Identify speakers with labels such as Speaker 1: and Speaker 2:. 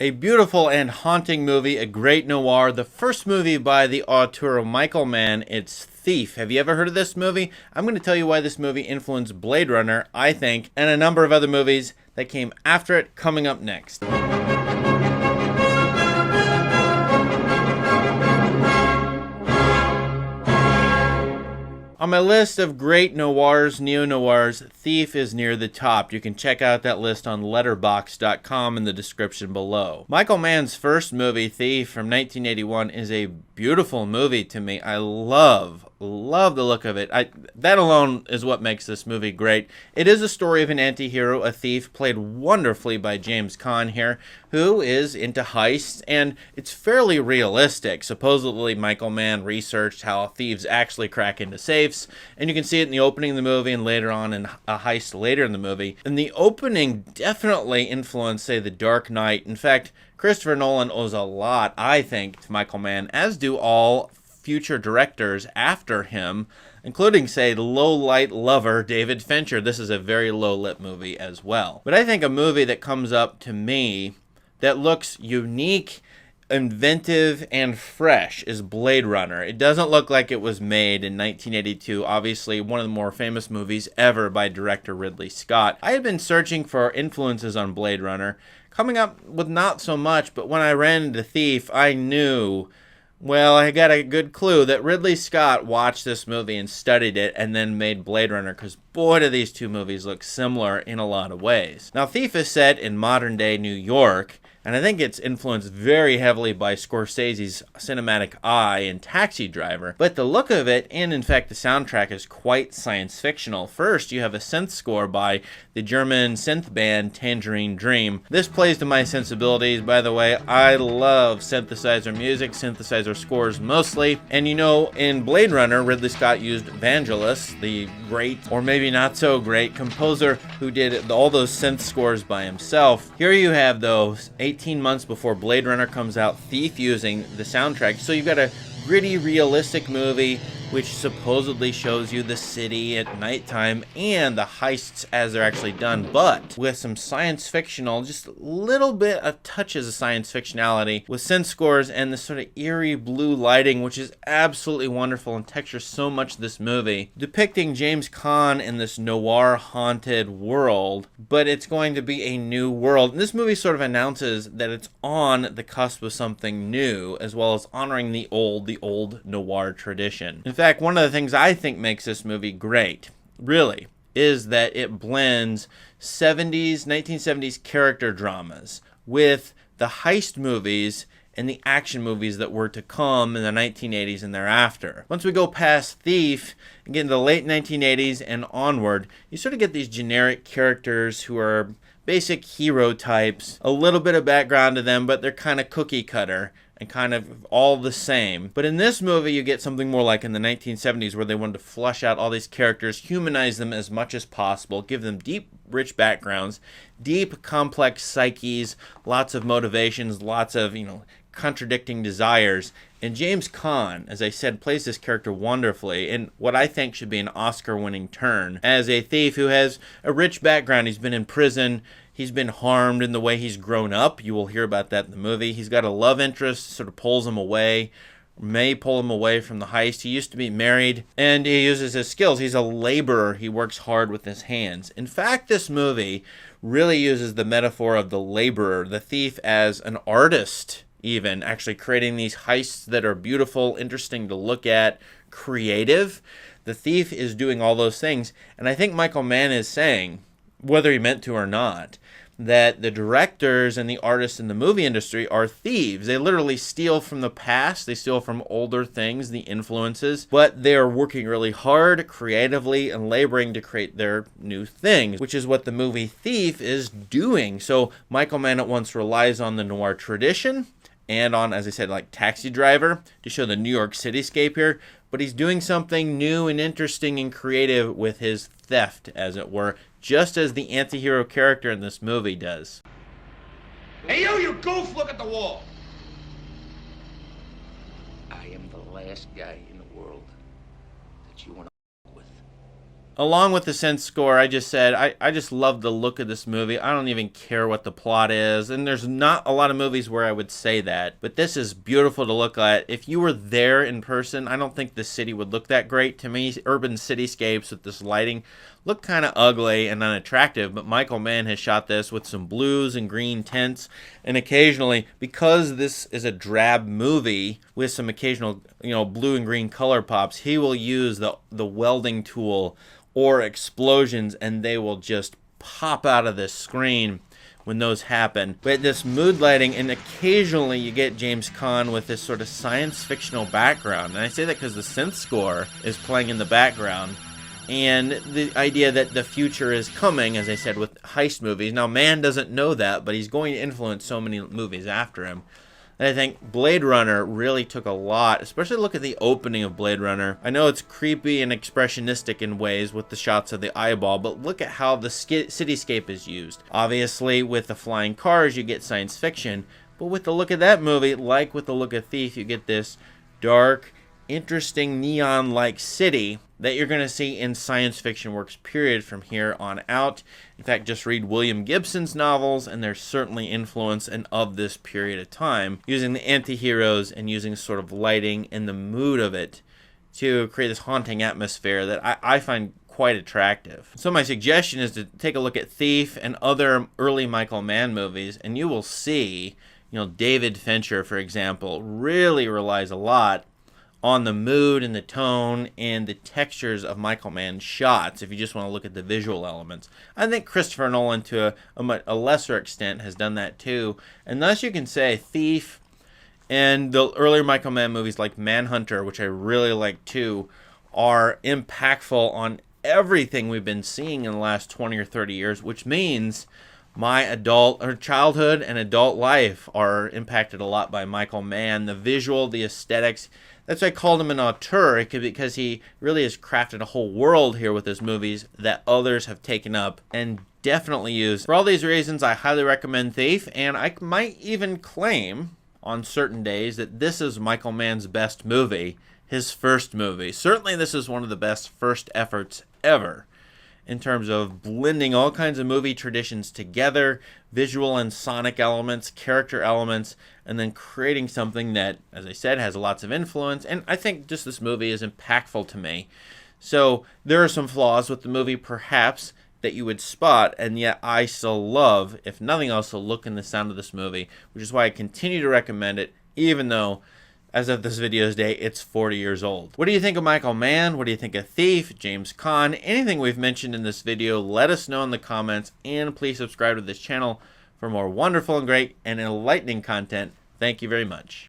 Speaker 1: A beautiful and haunting movie, a great noir, the first movie by the auteur Michael Mann. It's Thief. Have you ever heard of this movie? I'm going to tell you why this movie influenced Blade Runner, I think, and a number of other movies that came after it, coming up next. On my list of great noirs, neo-noirs, Thief is near the top. You can check out that list on letterboxd.com in the description below. Michael Mann's first movie, Thief, from 1981, is a beautiful movie to me. I love the look of it. That alone is what makes this movie great. It is a story of an anti-hero, a thief, played wonderfully by James Caan here, who is into heists, and it's fairly realistic. Supposedly, Michael Mann researched how thieves actually crack into safes, and you can see it in the opening of the movie and later on in a heist later in the movie. And the opening definitely influenced, say, The Dark Knight. In fact, Christopher Nolan owes a lot, I think, to Michael Mann, as do all future directors after him, including, say, low-light lover David Fincher. This is a very low-lit movie as well. But I think a movie that comes up to me that looks unique, inventive, and fresh is Blade Runner. It doesn't look like it was made in 1982, obviously one of the more famous movies ever by director Ridley Scott. I had been searching for influences on Blade Runner, coming up with not so much, but when I ran into Thief, I knew, well, I got a good clue that Ridley Scott watched this movie and studied it and then made Blade Runner, because boy, do these two movies look similar in a lot of ways. Now, Thief is set in modern-day New York, and I think it's influenced very heavily by Scorsese's cinematic eye in Taxi Driver. But the look of it, and in fact the soundtrack, is quite science fictional. First, you have a synth score by the German synth band Tangerine Dream. This plays to my sensibilities, by the way. I love synthesizer music, synthesizer scores mostly. And you know, in Blade Runner, Ridley Scott used Vangelis, the great, or maybe not so great, composer who did all those synth scores by himself. Here you have, though, 18 months before Blade Runner comes out, Thief using the soundtrack. So you've got a gritty, realistic movie which supposedly shows you the city at nighttime and the heists as they're actually done, but with some science fictional, just a little bit of touches of science fictionality with synth scores and this sort of eerie blue lighting, which is absolutely wonderful and textures so much of this movie, depicting James Caan in this noir haunted world, but it's going to be a new world. And this movie sort of announces that it's on the cusp of something new, as well as honoring the old noir tradition. In fact, one of the things I think makes this movie great, really, is that it blends 1970s character dramas with the heist movies and the action movies that were to come in the 1980s and thereafter. Once we go past Thief and get into the late 1980s and onward, you sort of get these generic characters who are basic hero types, a little bit of background to them, but they're kind of cookie cutter and kind of all the same. But in this movie, you get something more like in the 1970s, where they wanted to flush out all these characters, humanize them as much as possible, give them deep, rich backgrounds, deep, complex psyches, lots of motivations, lots of, contradicting desires. And James Caan, as I said, plays this character wonderfully in what I think should be an Oscar-winning turn as a thief who has a rich background. He's been in prison. He's been harmed in the way he's grown up. You will hear about that in the movie. He's got a love interest, sort of pulls him away, may pull him away from the heist. He used to be married, and he uses his skills. He's a laborer. He works hard with his hands. In fact, this movie really uses the metaphor of the laborer, the thief, as an artist, even, actually creating these heists that are beautiful, interesting to look at, creative. The thief is doing all those things, and I think Michael Mann is saying, whether he meant to or not, that the directors and the artists in the movie industry are thieves. They literally steal from the past. They steal from older things, the influences, but they are working really hard, creatively, and laboring to create their new things, which is what the movie Thief is doing. So Michael Mann at once relies on the noir tradition and on, as I said, like Taxi Driver to show the New York cityscape here, but he's doing something new and interesting and creative with his theft, as it were, just as the anti-hero character in this movie does.
Speaker 2: Hey, you goof, look at the wall.
Speaker 3: I am the last guy in the world that you want to with.
Speaker 1: Along with the synth score, I just said, I just love the look of this movie. I don't even care what the plot is. And there's not a lot of movies where I would say that. But this is beautiful to look at. If you were there in person, I don't think the city would look that great. To me, urban cityscapes with this lighting look kind of ugly and unattractive. But Michael Mann has shot this with some blues and green tints. And occasionally, because this is a drab movie with some occasional, blue and green color pops, he will use the welding tool or explosions, and they will just pop out of the screen when those happen. But this mood lighting, and occasionally you get James Caan with this sort of science fictional background. And I say that because the synth score is playing in the background. And the idea that the future is coming, as I said, with heist movies. Now, Mann doesn't know that, but he's going to influence so many movies after him. And I think Blade Runner really took a lot, especially look at the opening of Blade Runner. I know it's creepy and expressionistic in ways with the shots of the eyeball, but look at how the cityscape is used. Obviously, with the flying cars, you get science fiction, but with the look of that movie, like with the look of Thief, you get this dark, interesting neon-like city that you're going to see in science fiction works, period, from here on out. In fact, just read William Gibson's novels, and there's certainly influence and of this period of time, using the anti-heroes and using sort of lighting and the mood of it to create this haunting atmosphere that I find quite attractive. So my suggestion is to take a look at Thief and other early Michael Mann movies, and you will see, David Fincher, for example, really relies a lot on the mood and the tone and the textures of Michael Mann's shots, if you just want to look at the visual elements. I think Christopher Nolan, to a lesser extent, has done that too. And thus you can say Thief and the earlier Michael Mann movies like Manhunter, which I really like too, are impactful on everything we've been seeing in the last 20 or 30 years, which means my childhood and adult life are impacted a lot by Michael Mann. The visual, the aesthetics. That's why I called him an auteur, because he really has crafted a whole world here with his movies that others have taken up and definitely used. For all these reasons, I highly recommend Thief, and I might even claim on certain days that this is Michael Mann's best movie, his first movie. Certainly this is one of the best first efforts ever, in terms of blending all kinds of movie traditions together, visual and sonic elements, character elements, and then creating something that, as I said, has lots of influence. And I think just this movie is impactful to me. So there are some flaws with the movie, perhaps, that you would spot, and yet I still love, if nothing else, the look and the sound of this movie, which is why I continue to recommend it, even though, as of this video's day, it's 40 years old. What do you think of Michael Mann? What do you think of Thief, James Caan? Anything we've mentioned in this video, let us know in the comments, and please subscribe to this channel for more wonderful and great and enlightening content. Thank you very much.